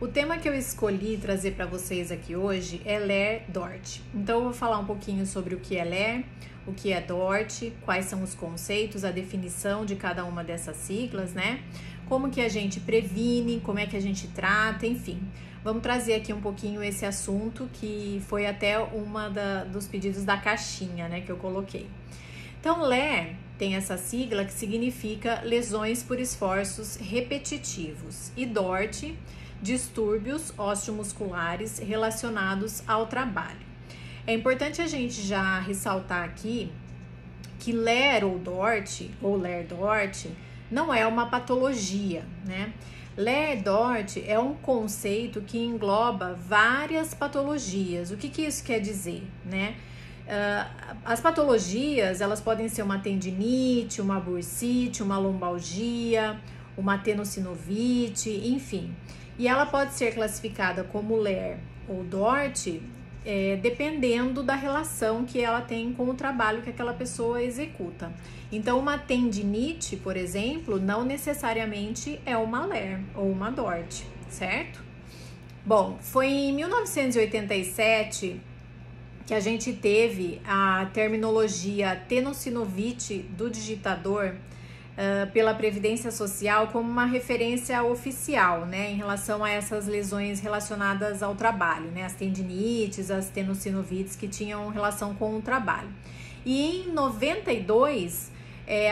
O tema que eu escolhi trazer para vocês aqui hoje é LER-DORT. Então eu vou falar um pouquinho sobre o que é LER, o que é DORT, quais são os conceitos, a definição de cada uma dessas siglas, né? Como que a gente previne, como é que a gente trata, enfim. Vamos trazer aqui um pouquinho esse assunto que foi até dos pedidos da caixinha, né, que eu coloquei. Então, LER tem essa sigla que significa lesões por esforços repetitivos e DORT, distúrbios osteomusculares relacionados ao trabalho. É importante a gente já ressaltar aqui que LER ou DORT, ou LER-DORT, não é uma patologia, né? LER-DORT é um conceito que engloba várias patologias. O que isso quer dizer, né? As patologias, elas podem ser uma tendinite, uma bursite, uma lombalgia, uma tenossinovite, enfim. E ela pode ser classificada como LER ou DORT, dependendo da relação que ela tem com o trabalho que aquela pessoa executa. Então, uma tendinite, por exemplo, não necessariamente é uma LER ou uma DORT, certo? Bom, foi em 1987 que a gente teve a terminologia tenossinovite do digitador pela Previdência Social como uma referência oficial, né, em relação a essas lesões relacionadas ao trabalho, né, as tendinites, as tenossinovites que tinham relação com o trabalho. E em 92,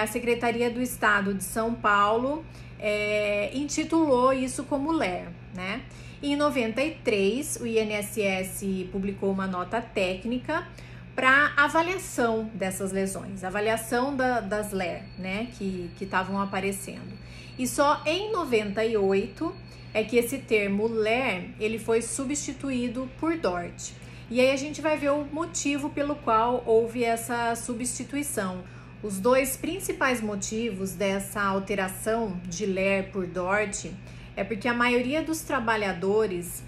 a Secretaria do Estado de São Paulo intitulou isso como LER, né? Em 93, o INSS publicou uma nota técnica para avaliação dessas lesões, avaliação das LER, né, que estavam aparecendo. E só em 98 é que esse termo LER, ele foi substituído por DORT. E aí a gente vai ver o motivo pelo qual houve essa substituição. Os dois principais motivos dessa alteração de LER por DORT é porque a maioria dos trabalhadores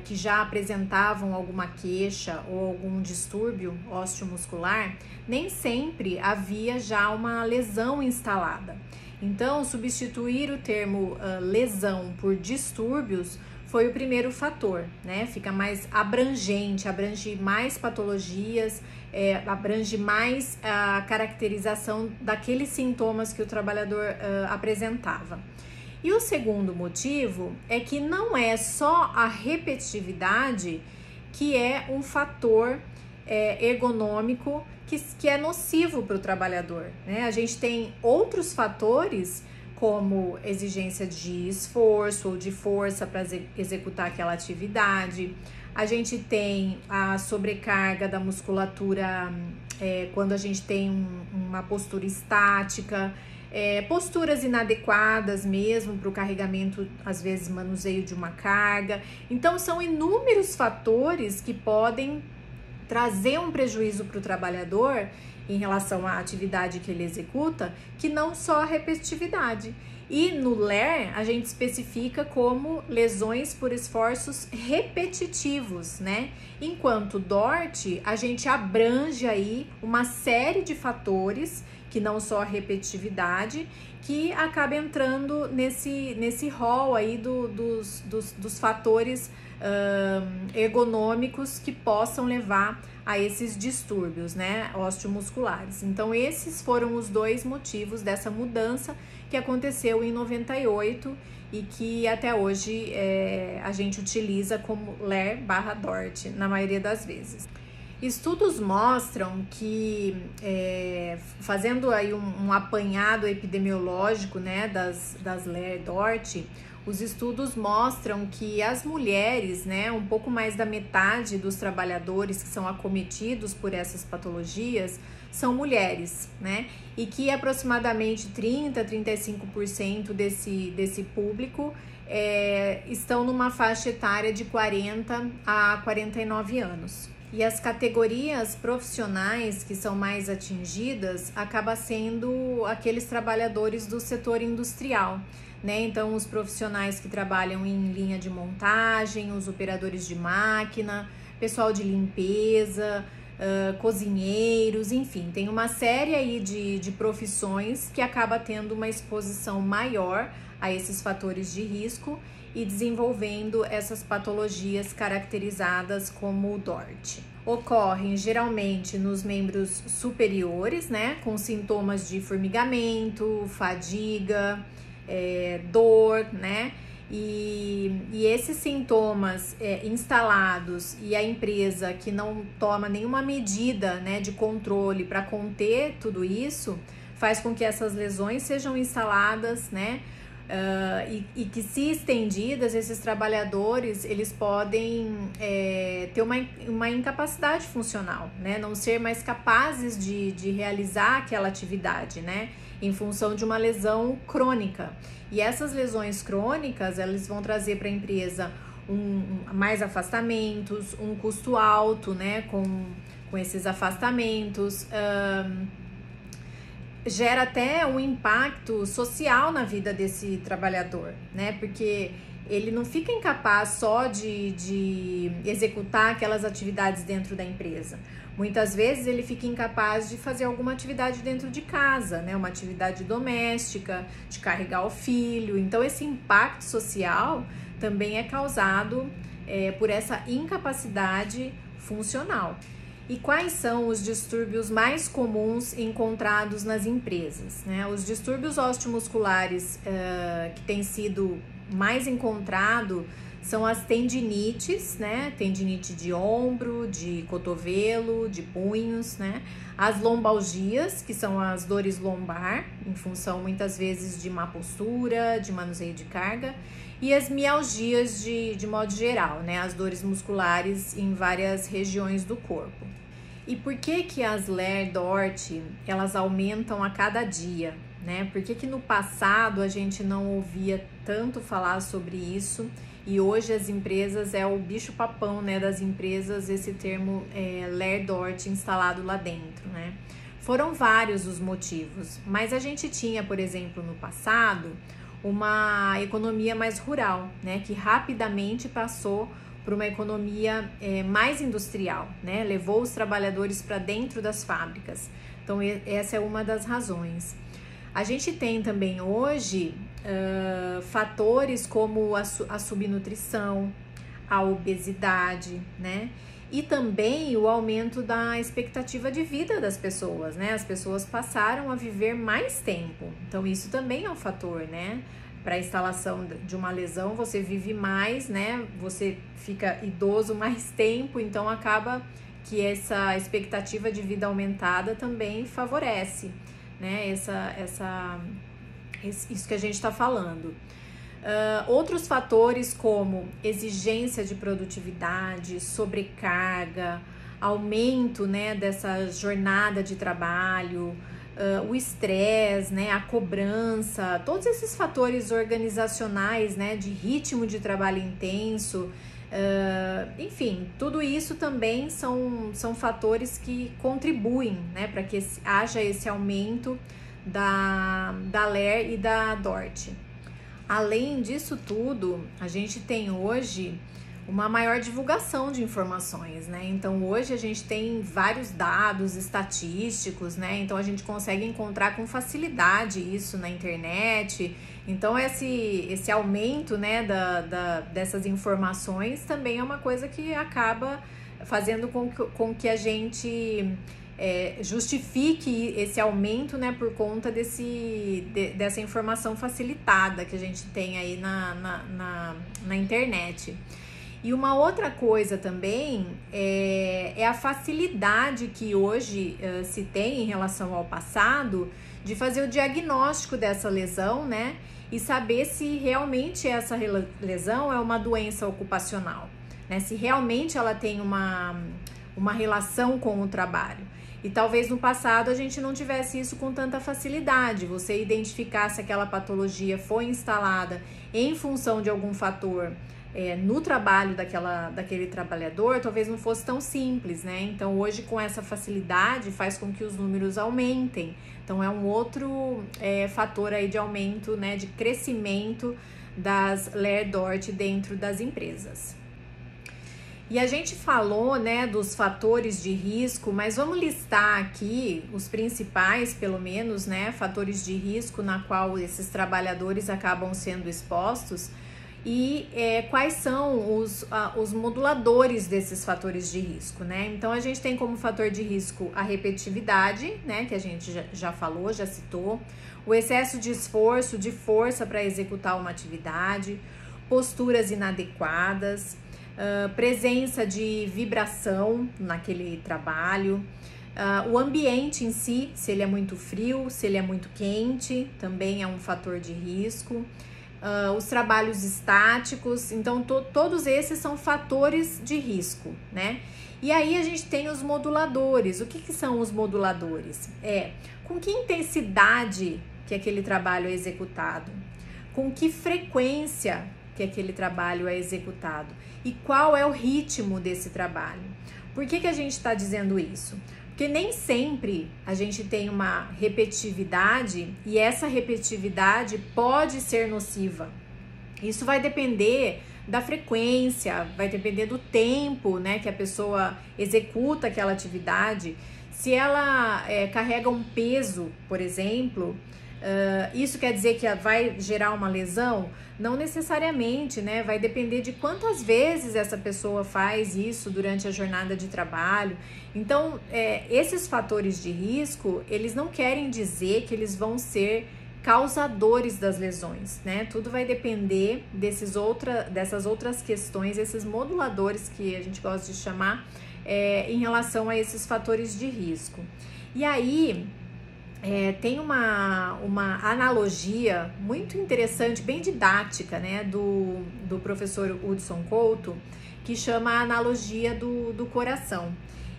que já apresentavam alguma queixa ou algum distúrbio osteomuscular, nem sempre havia já uma lesão instalada. Então, substituir o termo lesão por distúrbios foi o primeiro fator, né? Fica mais abrangente, abrange mais patologias, abrange mais a caracterização daqueles sintomas que o trabalhador apresentava. E o segundo motivo é que não é só a repetitividade que é um fator ergonômico que é nocivo para o trabalhador, né? A gente tem outros fatores como exigência de esforço ou de força para executar aquela atividade. A gente tem a sobrecarga da musculatura quando a gente tem uma postura estática, posturas inadequadas mesmo para o carregamento, às vezes manuseio de uma carga. Então são inúmeros fatores que podem trazer um prejuízo para o trabalhador em relação à atividade que ele executa, que não só a repetitividade. E no LER a gente especifica como lesões por esforços repetitivos, né? Enquanto DORT a gente abrange aí uma série de fatores que não só a repetitividade, que acaba entrando nesse rol aí dos fatores ergonômicos que possam levar a esses distúrbios, né, osteomusculares. Então, esses foram os dois motivos dessa mudança que aconteceu em 98 e que até hoje a gente utiliza como LER/DORT na maioria das vezes. Estudos mostram que, fazendo aí um apanhado epidemiológico, né, das LER-DORT, os estudos mostram que as mulheres, né, um pouco mais da metade dos trabalhadores que são acometidos por essas patologias são mulheres, né, e que aproximadamente 30-35% desse público estão numa faixa etária de 40 a 49 anos. E as categorias profissionais que são mais atingidas acaba sendo aqueles trabalhadores do setor industrial, né? Então, os profissionais que trabalham em linha de montagem, os operadores de máquina, pessoal de limpeza, cozinheiros, enfim, tem uma série aí de profissões que acaba tendo uma exposição maior a esses fatores de risco e desenvolvendo essas patologias caracterizadas como DORT. Ocorrem geralmente nos membros superiores, né, com sintomas de formigamento, fadiga, dor, né, e esses sintomas instalados e a empresa que não toma nenhuma medida, né, de controle para conter tudo isso, faz com que essas lesões sejam instaladas, né, e que, se estendidas, esses trabalhadores eles podem ter uma incapacidade funcional, né, não ser mais capazes de realizar aquela atividade, né, em função de uma lesão crônica. E essas lesões crônicas, elas vão trazer para a empresa mais afastamentos, um custo alto, né, com esses afastamentos, gera até um impacto social na vida desse trabalhador, né, porque ele não fica incapaz só de executar aquelas atividades dentro da empresa. Muitas vezes ele fica incapaz de fazer alguma atividade dentro de casa, né? Uma atividade doméstica, de carregar o filho. Então, esse impacto social também é causado por essa incapacidade funcional. E quais são os distúrbios mais comuns encontrados nas empresas, né? Os distúrbios osteomusculares que têm sido mais encontrado são as tendinites, né? Tendinite de ombro, de cotovelo, de punhos, né? As lombalgias, que são as dores lombar, em função muitas vezes de má postura, de manuseio de carga, e as mialgias de modo geral, né? As dores musculares em várias regiões do corpo. E por que as LER-DORT, elas aumentam a cada dia, né? Por que no passado a gente não ouvia tanto falar sobre isso e hoje as empresas, é o bicho papão, né, das empresas, esse termo LER-DORT instalado lá dentro, né? Foram vários os motivos, mas a gente tinha, por exemplo, no passado, uma economia mais rural, né, que rapidamente passou para uma economia mais industrial, né? Levou os trabalhadores para dentro das fábricas. Então, essa é uma das razões. A gente tem também hoje fatores como a subnutrição, a obesidade, né? E também o aumento da expectativa de vida das pessoas, né? As pessoas passaram a viver mais tempo. Então, isso também é um fator, né? Para a instalação de uma lesão, você vive mais, né? Você fica idoso mais tempo, então acaba que essa expectativa de vida aumentada também favorece, né? Isso que a gente está falando. Outros fatores como exigência de produtividade, sobrecarga, aumento, né, dessa jornada de trabalho, o estresse, né, a cobrança, todos esses fatores organizacionais, né, de ritmo de trabalho intenso, enfim, tudo isso também são fatores que contribuem, né, para que haja esse aumento da LER e da DORT. Além disso tudo, a gente tem hoje uma maior divulgação de informações, né? Então hoje a gente tem vários dados estatísticos, né? Então a gente consegue encontrar com facilidade isso na internet. Então esse aumento, né, dessas informações também é uma coisa que acaba fazendo com que a gente justifique esse aumento, né, por conta dessa informação facilitada que a gente tem aí na internet. E uma outra coisa também é a facilidade que hoje se tem em relação ao passado de fazer o diagnóstico dessa lesão, né, e saber se realmente essa lesão é uma doença ocupacional, né, se realmente ela tem uma relação com o trabalho. E talvez no passado a gente não tivesse isso com tanta facilidade, você identificar se aquela patologia foi instalada em função de algum fator no trabalho daquele trabalhador, talvez não fosse tão simples, né? Então hoje com essa facilidade faz com que os números aumentem. Então é um outro fator aí de aumento, né, de crescimento das LER-DORT dentro das empresas. E a gente falou, né, dos fatores de risco, mas vamos listar aqui os principais, pelo menos, né, fatores de risco na qual esses trabalhadores acabam sendo expostos e quais são os moduladores desses fatores de risco, né? Então, a gente tem como fator de risco a repetitividade, né, que a gente já falou, já citou, o excesso de esforço, de força para executar uma atividade, posturas inadequadas, presença de vibração naquele trabalho, o ambiente em si, se ele é muito frio, se ele é muito quente, também é um fator de risco, os trabalhos estáticos, então todos esses são fatores de risco, né? E aí a gente tem os moduladores. O que são os moduladores? Com que intensidade que aquele trabalho é executado, com que frequência que aquele trabalho é executado e qual é o ritmo desse trabalho. Por que a gente está dizendo isso? Porque nem sempre a gente tem uma repetitividade e essa repetitividade pode ser nociva. Isso vai depender da frequência, vai depender do tempo, né, que a pessoa executa aquela atividade. Se ela carrega um peso, por exemplo, isso quer dizer que vai gerar uma lesão? Não necessariamente, né? Vai depender de quantas vezes essa pessoa faz isso durante a jornada de trabalho. Então, esses fatores de risco, eles não querem dizer que eles vão ser causadores das lesões, né? Tudo vai depender dessas outras questões, esses moduladores que a gente gosta de chamar, em relação a esses fatores de risco. E aí, tem uma analogia muito interessante, bem didática, né, do professor Hudson Couto, que chama a analogia do coração.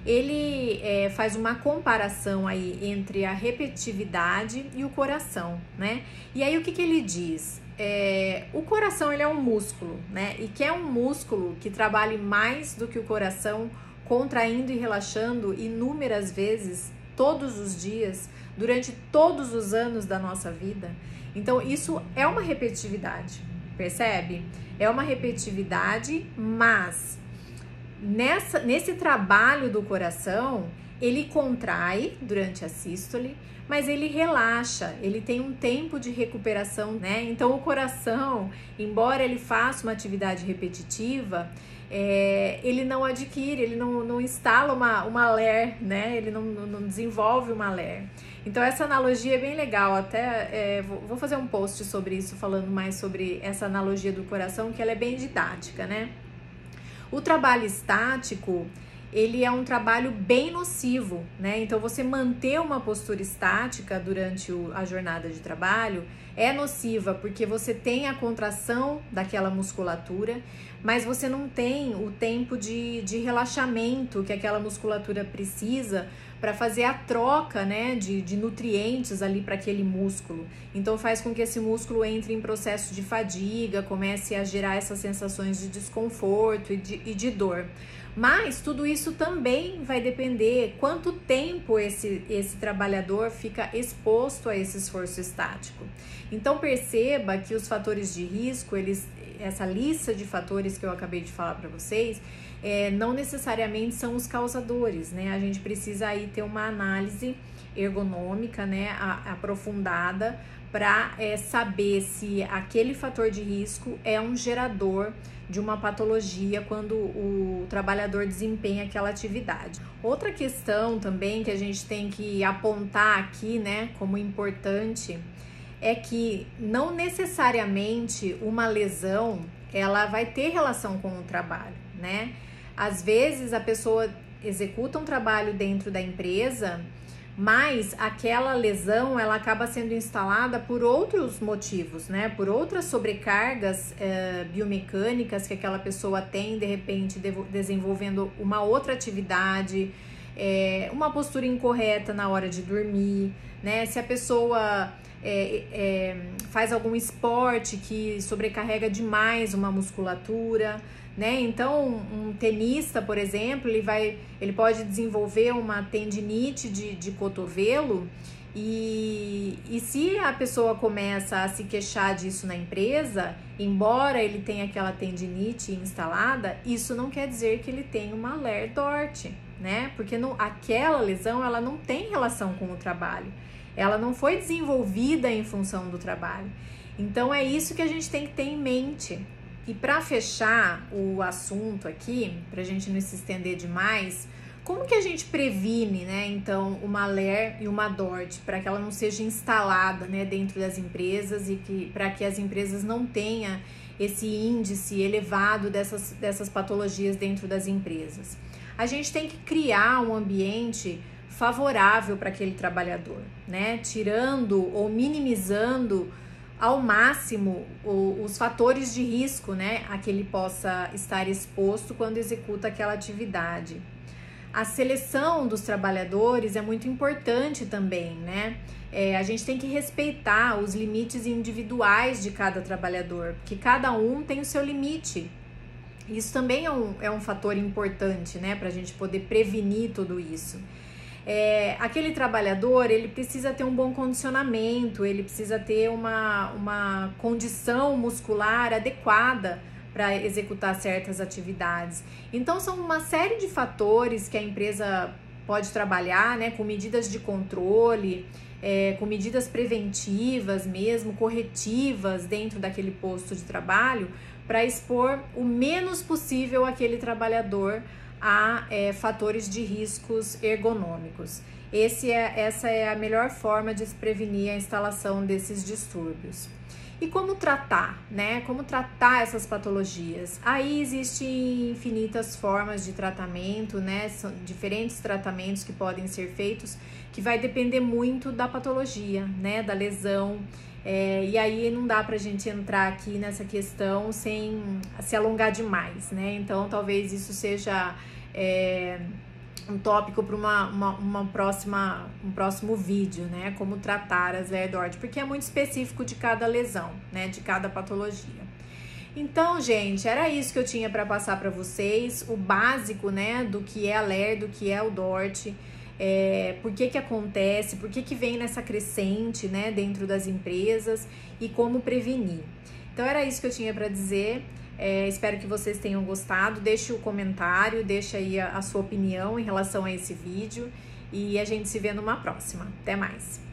Ele faz uma comparação aí entre a repetitividade e o coração, né? E aí o que ele diz? O coração, ele é um músculo, né? E quer um músculo que trabalhe mais do que o coração, contraindo e relaxando inúmeras vezes, todos os dias, durante todos os anos da nossa vida. Então, isso é uma repetitividade, percebe? É uma repetitividade, mas nesse trabalho do coração, ele contrai durante a sístole, mas ele relaxa, ele tem um tempo de recuperação, né? Então, o coração, embora ele faça uma atividade repetitiva, ele não adquire, ele não instala uma LER, né? Ele não desenvolve uma LER. Então, essa analogia é bem legal, até vou fazer um post sobre isso, falando mais sobre essa analogia do coração, que ela é bem didática, né? O trabalho estático, ele é um trabalho bem nocivo, né? Então, você manter uma postura estática durante a jornada de trabalho é nociva, porque você tem a contração daquela musculatura, mas você não tem o tempo de relaxamento que aquela musculatura precisa para fazer a troca, né, de nutrientes ali para aquele músculo. Então, faz com que esse músculo entre em processo de fadiga, comece a gerar essas sensações de desconforto e de dor. Mas tudo isso também vai depender quanto tempo esse trabalhador fica exposto a esse esforço estático. Então, perceba que os fatores de risco, essa lista de fatores que eu acabei de falar para vocês, não necessariamente são os causadores, né? A gente precisa aí ter uma análise ergonômica, né, aprofundada, para saber se aquele fator de risco é um gerador de uma patologia quando o trabalhador desempenha aquela atividade. Outra questão também que a gente tem que apontar aqui, né, como importante, é que não necessariamente uma lesão ela vai ter relação com o trabalho, né? Às vezes a pessoa executa um trabalho dentro da empresa, mas aquela lesão ela acaba sendo instalada por outros motivos, né? Por outras sobrecargas biomecânicas que aquela pessoa tem, de repente desenvolvendo uma outra atividade, uma postura incorreta na hora de dormir, né? Se a pessoa faz algum esporte que sobrecarrega demais uma musculatura, né? Então, um tenista, por exemplo, ele pode desenvolver uma tendinite de cotovelo e se a pessoa começa a se queixar disso na empresa, embora ele tenha aquela tendinite instalada, isso não quer dizer que ele tem uma Ler-Dort, né? Porque aquela lesão, ela não tem relação com o trabalho. Ela não foi desenvolvida em função do trabalho. Então, é isso que a gente tem que ter em mente. E para fechar o assunto aqui, para a gente não se estender demais, como que a gente previne, né, então, uma Ler e uma Dort, para que ela não seja instalada, né, dentro das empresas e para que as empresas não tenham esse índice elevado dessas patologias dentro das empresas? A gente tem que criar um ambiente favorável para aquele trabalhador, né, tirando ou minimizando ao máximo os fatores de risco, né, a que ele possa estar exposto quando executa aquela atividade. A seleção dos trabalhadores é muito importante também, né? A gente tem que respeitar os limites individuais de cada trabalhador, porque cada um tem o seu limite. Isso também é um fator importante, né, para a gente poder prevenir tudo isso. Aquele trabalhador, ele precisa ter um bom condicionamento, ele precisa ter uma condição muscular adequada para executar certas atividades. Então, são uma série de fatores que a empresa pode trabalhar, né, com medidas de controle, com medidas preventivas mesmo, corretivas dentro daquele posto de trabalho, para expor o menos possível aquele trabalhador a fatores de riscos ergonômicos. Essa é a melhor forma de se prevenir a instalação desses distúrbios. E como tratar, né? Como tratar essas patologias? Aí existem infinitas formas de tratamento, né? São diferentes tratamentos que podem ser feitos, que vai depender muito da patologia, né? Da lesão. E aí não dá pra gente entrar aqui nessa questão sem se alongar demais, né? Então talvez isso seja um tópico para um próximo vídeo, né? Como tratar as Ler-Dort, porque é muito específico de cada lesão, né? De cada patologia. Então, gente, era isso que eu tinha para passar para vocês, o básico, né? Do que é a Ler, do que é o Dort. Por que acontece, por que vem nessa crescente, né, dentro das empresas e como prevenir. Então era isso que eu tinha para dizer. Espero que vocês tenham gostado. Deixe o comentário, deixe aí a sua opinião em relação a esse vídeo e a gente se vê numa próxima. Até mais!